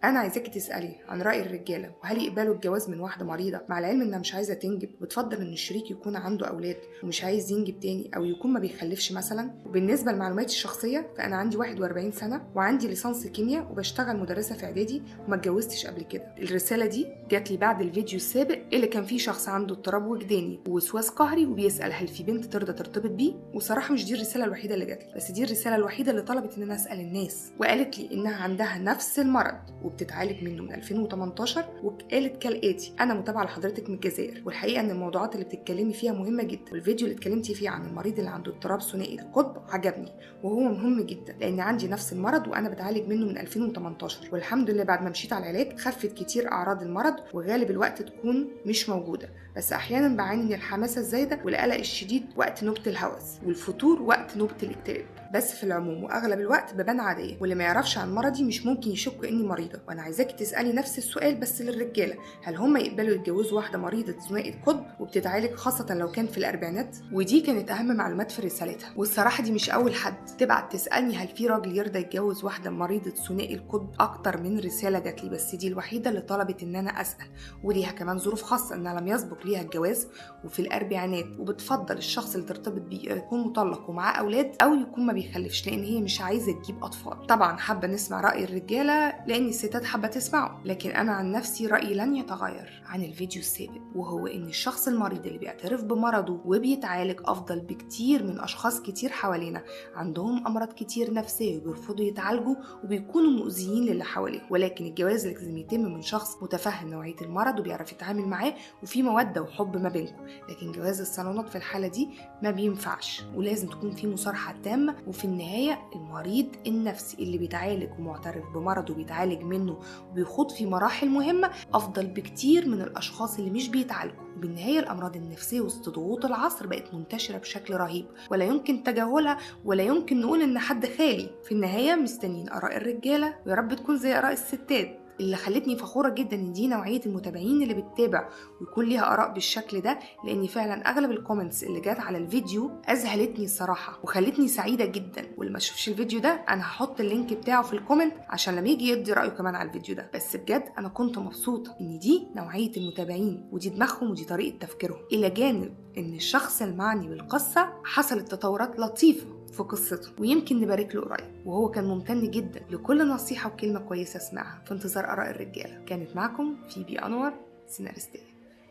انا عايزاكي تسالي عن راي الرجاله وهل يقبلوا الجواز من واحده مريضه مع العلم انها مش عايزه تنجب وبتفضل ان الشريك يكون عنده اولاد ومش عايز ينجب تاني او يكون ما بيخلفش مثلا. وبالنسبه لمعلوماتي الشخصيه فانا عندي 41 سنه وعندي ليسانس كيمياء وبشتغل مدرسه في اعدادي وما اتجوزتش قبل كده. الرساله دي جات لي بعد الفيديو السابق اللي كان فيه شخص عنده اضطراب وجداني ووسواس قهري وبيسال هل في بنت ترضى ترتبط بيه. وصراحه مش دي الرساله الوحيده اللي جات لي، بس دي الرساله الوحيده اللي طلبت ان انا اسال الناس، وقالت لي انها عندها نفس المرض وبتتعالج منه من 2018. وقالت كالاتي: انا متابعه لحضرتك من الجزائر، والحقيقه ان الموضوعات اللي بتتكلمي فيها مهمه جدا، والفيديو اللي اتكلمتي فيه عن المريض اللي عنده اضطراب ثنائي القطب عجبني وهو مهم جدا لان عندي نفس المرض وانا بتعالج منه من 2018، والحمد لله بعد ما مشيت على العلاج خفت كتير اعراض المرض وغالب الوقت تكون مش موجوده، بس احيانا بعاني من الحماسه الزايده والقلق الشديد وقت نوبه الهوس والفتور وقت نوبه الاكتئاب، بس في العموم واغلب الوقت ببان عاديه. واللي ما يعرفش عن مرضي مش ممكن يشك اني مريضه. وانا عايزاكي تسالي نفس السؤال بس للرجاله: هل هم يقبلوا يتجوزوا واحده مريضه ثنائي القطب وبتتعالج خاصه لو كان في الاربعينات؟ ودي كانت اهم معلومات في رسالتها. والصراحه دي مش اول حد تبعت تسالني هل في راجل يرضى يتجوز واحده مريضه ثنائي القطب. اكتر من رساله جات لي، بس دي الوحيده اللي طلبت ان انا اسال، وليها كمان ظروف خاصه انها لم يسبق ليها الجواز وفي الاربعينات، وبتفضل الشخص اللي ترتبط بيه يكون مطلق ومعاه اولاد او يكون ما بيخلفش لان هي مش عايزه تجيب اطفال. طبعا حابه نسمع راي الرجاله لان الستات حابه تسمعه، لكن انا عن نفسي رايي لن يتغير عن الفيديو السابق، وهو ان الشخص المريض اللي بيعترف بمرضه وبيتعالج افضل بكتير من اشخاص كتير حوالينا عندهم امراض كتير نفسيه وبيرفضوا يتعالجوا وبيكونوا مؤذيين للي حواليه. ولكن الجواز لازم يتم من شخص متفهم نوعيه المرض وبيعرف يتعامل معاه وفي موده وحب ما بينكم، لكن جواز الصالونات في الحاله دي ما بينفعش، ولازم تكون في مصارحه تامه. وفي النهايه المريض النفسي اللي بيتعالج ومعترف بمرضه وبيتعالج منه وبيخوض في مراحل مهمه افضل بكتير من الاشخاص اللي مش بيتعالجوا. وبالنهايه الامراض النفسيه وسط ضغوط العصر بقت منتشره بشكل رهيب ولا يمكن تجاهلها ولا يمكن نقول ان حد خالي. في النهايه مستنيين اراء الرجاله ويا رب تكون زي اراء الستات، اللي خلتني فخورة جدا ان دي نوعية المتابعين اللي بتتابع ويكون ليها آراء بالشكل ده، لان فعلا اغلب الكومنتس اللي جات على الفيديو اذهلتني الصراحة وخلتني سعيدة جدا. واللي ما شافش الفيديو ده انا هحط اللينك بتاعه في الكومنت عشان لما يجي يدي رأيه كمان على الفيديو ده. بس بجد انا كنت مبسوطة ان دي نوعية المتابعين ودي دماغهم ودي طريقة تفكيرهم، الى جانب ان الشخص المعني بالقصة حصلت تطورات لطيفة في قصته ويمكن نبارك له قريب، وهو كان ممتن جدا لكل نصيحة وكلمة كويسة اسمعها. في انتظار آراء الرجالة. كانت معكم فيبي أنور، سيناريستية.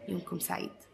يومكم سعيد.